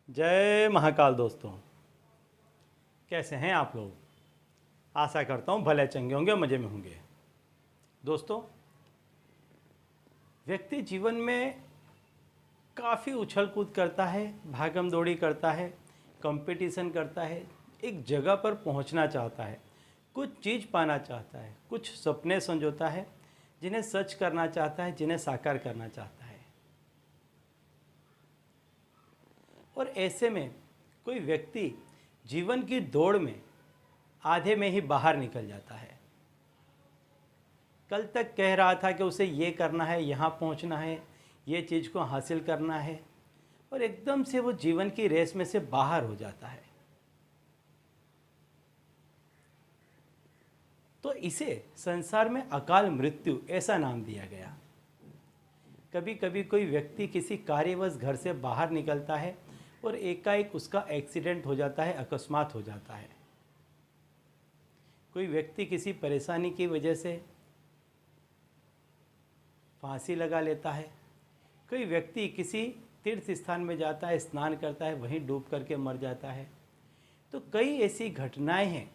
जय महाकाल दोस्तों। कैसे हैं आप लोग? आशा करता हूँ भले चंगे होंगे, मज़े में होंगे। दोस्तों, व्यक्ति जीवन में काफ़ी उछल कूद करता है, भागम दौड़ी करता है, कंपटीशन करता है, एक जगह पर पहुंचना चाहता है, कुछ चीज़ पाना चाहता है, कुछ सपने संजोता है जिन्हें सच करना चाहता है, जिन्हें साकार करना चाहता है। और ऐसे में कोई व्यक्ति जीवन की दौड़ में आधे में ही बाहर निकल जाता है। कल तक कह रहा था कि उसे ये करना है, यहाँ पहुँचना है, ये चीज़ को हासिल करना है, और एकदम से वो जीवन की रेस में से बाहर हो जाता है। तो इसे संसार में अकाल मृत्यु ऐसा नाम दिया गया। कभी कभी कोई व्यक्ति किसी कार्यवश घर से बाहर निकलता है और एकाएक उसका एक्सीडेंट हो जाता है, अकस्मात हो जाता है। कोई व्यक्ति किसी परेशानी की वजह से फांसी लगा लेता है। कोई व्यक्ति किसी तीर्थ स्थान में जाता है, स्नान करता है, वहीं डूब करके मर जाता है। तो कई ऐसी घटनाएं हैं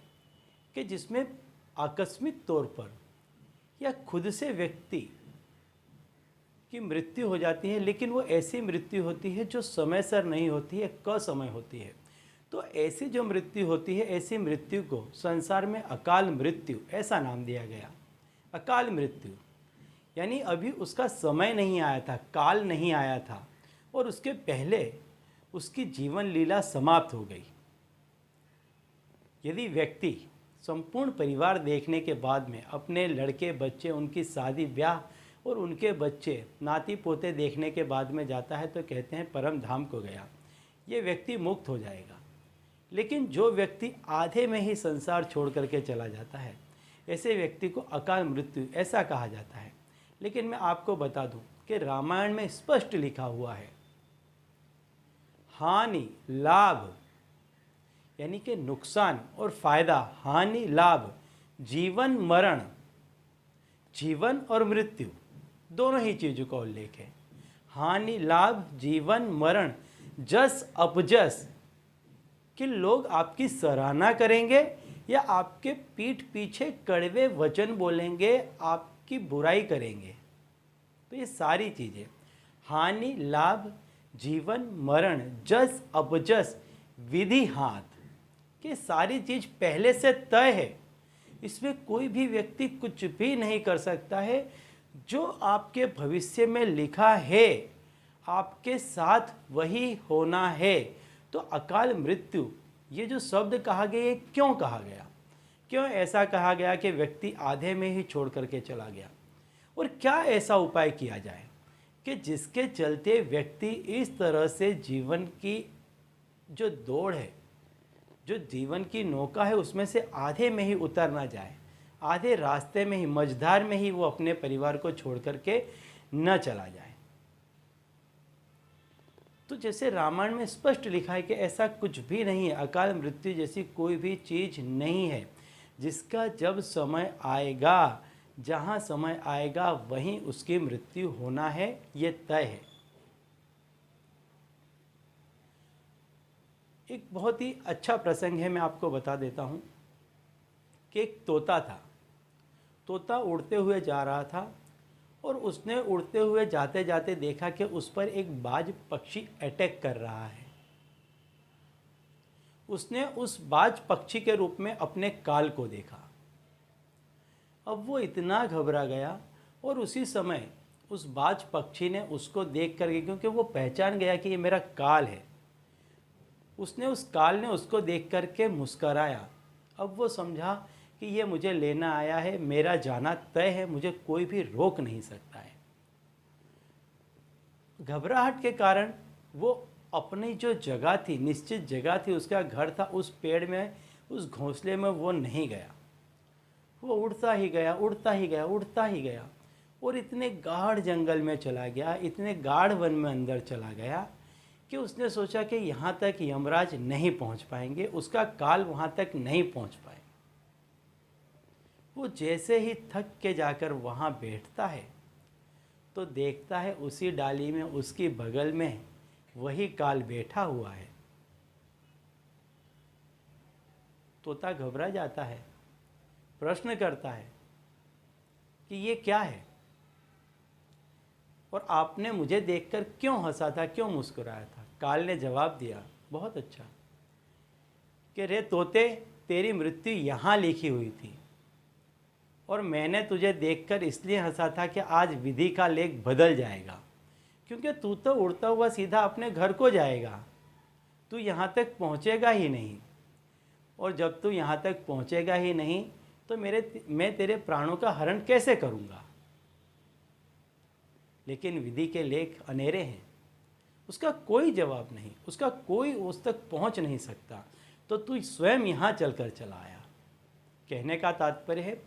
कि जिसमें आकस्मिक तौर पर या खुद से व्यक्ति की मृत्यु हो जाती है, लेकिन वो ऐसी मृत्यु होती है जो समय सर नहीं होती है, कसमय होती है। तो ऐसी जो मृत्यु होती है, ऐसी मृत्यु को संसार में अकाल मृत्यु ऐसा नाम दिया गया। अकाल मृत्यु यानी अभी उसका समय नहीं आया था, काल नहीं आया था, और उसके पहले उसकी जीवन लीला समाप्त हो गई। यदि व्यक्ति संपूर्ण परिवार देखने के बाद में अपने लड़के बच्चे, उनकी शादी ब्याह और उनके बच्चे नाती पोते देखने के बाद में जाता है तो कहते हैं परम धाम को गया, ये व्यक्ति मुक्त हो जाएगा। लेकिन जो व्यक्ति आधे में ही संसार छोड़ करके चला जाता है, ऐसे व्यक्ति को अकाल मृत्यु ऐसा कहा जाता है। लेकिन मैं आपको बता दूं कि रामायण में स्पष्ट लिखा हुआ है, हानि लाभ यानी कि नुकसान और फायदा, हानि लाभ, जीवन मरण, जीवन और मृत्यु दोनों ही चीज़ों का उल्लेख है। हानि लाभ, जीवन मरण, जस अपजस, कि लोग आपकी सराहना करेंगे या आपके पीठ पीछे कड़वे वचन बोलेंगे, आपकी बुराई करेंगे। तो ये सारी चीज़ें, हानि लाभ, जीवन मरण, जस अपजस, विधि हाथ, कि सारी चीज़ पहले से तय है। इसमें कोई भी व्यक्ति कुछ भी नहीं कर सकता है। जो आपके भविष्य में लिखा है आपके साथ वही होना है। तो अकाल मृत्यु ये जो शब्द कहा गया, ये क्यों कहा गया? क्यों ऐसा कहा गया कि व्यक्ति आधे में ही छोड़ करके चला गया? और क्या ऐसा उपाय किया जाए कि जिसके चलते व्यक्ति इस तरह से जीवन की जो दौड़ है, जो जीवन की नौका है, उसमें से आधे में ही उतर ना जाए, आधे रास्ते में ही, मझधार में ही वो अपने परिवार को छोड़ करके न चला जाए। तो जैसे रामायण में स्पष्ट लिखा है कि ऐसा कुछ भी नहीं है, अकाल मृत्यु जैसी कोई भी चीज़ नहीं है। जिसका जब समय आएगा, जहाँ समय आएगा वहीं उसकी मृत्यु होना है, ये तय है। एक बहुत ही अच्छा प्रसंग है, मैं आपको बता देता हूँ कि एक तोता था। तोता उड़ते हुए जा रहा था और उसने उड़ते हुए जाते जाते देखा कि उस पर एक बाज पक्षी अटैक कर रहा है। उसने उस बाज पक्षी के रूप में अपने काल को देखा। अब वो इतना घबरा गया और उसी समय उस बाज पक्षी ने उसको देख करके, क्योंकि वो पहचान गया कि ये मेरा काल है, उसने उस काल ने उसको देख करके मुस्कराया। अब वो समझा कि ये मुझे लेना आया है, मेरा जाना तय है, मुझे कोई भी रोक नहीं सकता है। घबराहट के कारण वो अपनी जो जगह थी, निश्चित जगह थी, उसका घर था, उस पेड़ में, उस घोंसले में वो नहीं गया। वो उड़ता ही गया, उड़ता ही गया, उड़ता ही गया, और इतने गाढ़ जंगल में चला गया, इतने गाढ़ वन में अंदर चला गया कि उसने सोचा कि यहाँ तक यमराज नहीं पहुँच पाएंगे, उसका काल वहाँ तक नहीं पहुँच पाए। वो जैसे ही थक के जाकर वहाँ बैठता है तो देखता है उसी डाली में, उसकी बगल में वही काल बैठा हुआ है। तोता घबरा जाता है, प्रश्न करता है कि ये क्या है, और आपने मुझे देखकर क्यों हंसा था, क्यों मुस्कुराया था। काल ने जवाब दिया, बहुत अच्छा, कि रे तोते, तेरी मृत्यु यहाँ लिखी हुई थी और मैंने तुझे देखकर इसलिए हंसा था कि आज विधि का लेख बदल जाएगा, क्योंकि तू तो उड़ता हुआ सीधा अपने घर को जाएगा, तू यहाँ तक पहुँचेगा ही नहीं, और जब तू यहाँ तक पहुँचेगा ही नहीं तो मैं तेरे प्राणों का हरण कैसे करूँगा। लेकिन विधि के लेख अनेरे हैं, उसका कोई जवाब नहीं, उसका कोई उस तक पहुँच नहीं सकता, तो तू स्वयं यहाँ चलकर चला आया। कहने का तात्पर्य है,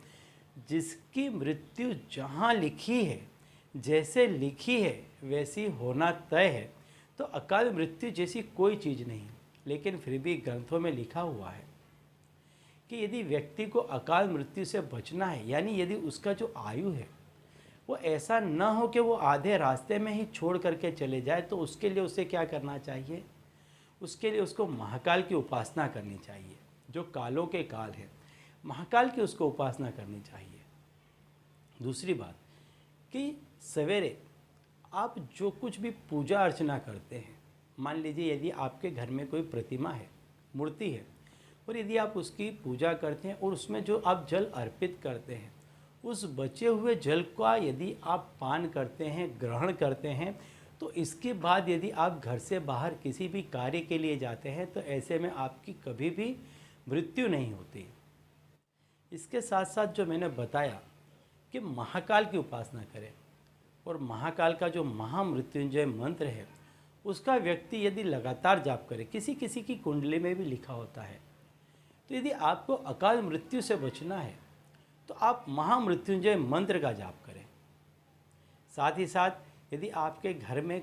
जिसकी मृत्यु जहाँ लिखी है, जैसे लिखी है वैसी होना तय है, तो अकाल मृत्यु जैसी कोई चीज़ नहीं। लेकिन फिर भी ग्रंथों में लिखा हुआ है कि यदि व्यक्ति को अकाल मृत्यु से बचना है, यानी यदि उसका जो आयु है वो ऐसा न हो कि वो आधे रास्ते में ही छोड़ करके चले जाए, तो उसके लिए उसे क्या करना चाहिए, उसके लिए उसको महाकाल की उपासना करनी चाहिए, जो कालों के काल है, महाकाल की उसको उपासना करनी चाहिए। दूसरी बात कि सवेरे आप जो कुछ भी पूजा अर्चना करते हैं, मान लीजिए यदि आपके घर में कोई प्रतिमा है, मूर्ति है, और यदि आप उसकी पूजा करते हैं और उसमें जो आप जल अर्पित करते हैं, उस बचे हुए जल का यदि आप पान करते हैं, ग्रहण करते हैं, तो इसके बाद यदि आप घर से बाहर किसी भी कार्य के लिए जाते हैं, तो ऐसे में आपकी कभी भी मृत्यु नहीं होती। इसके साथ साथ जो मैंने बताया कि महाकाल की उपासना करें, और महाकाल का जो महामृत्युंजय मंत्र है उसका व्यक्ति यदि लगातार जाप करे, किसी किसी की कुंडली में भी लिखा होता है, तो यदि आपको अकाल मृत्यु से बचना है तो आप महामृत्युंजय मंत्र का जाप करें। साथ ही साथ यदि आपके घर में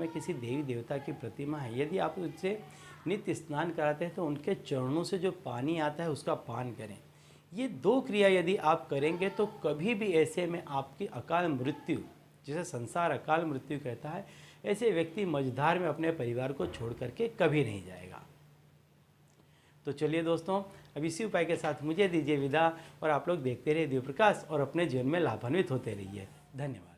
किसी देवी देवता की प्रतिमा है, यदि आप उससे नित्य स्नान कराते हैं तो उनके चरणों से जो पानी आता है उसका पान करें। ये 2 क्रिया यदि आप करेंगे तो कभी भी ऐसे में आपकी अकाल मृत्यु, जिसे संसार अकाल मृत्यु कहता है, ऐसे व्यक्ति मझधार में अपने परिवार को छोड़ करके कभी नहीं जाएगा। तो चलिए दोस्तों, अब इसी उपाय के साथ मुझे दीजिए विदा, और आप लोग देखते रहिए दिव्य प्रकाश और अपने जीवन में लाभान्वित होते रहिए। धन्यवाद।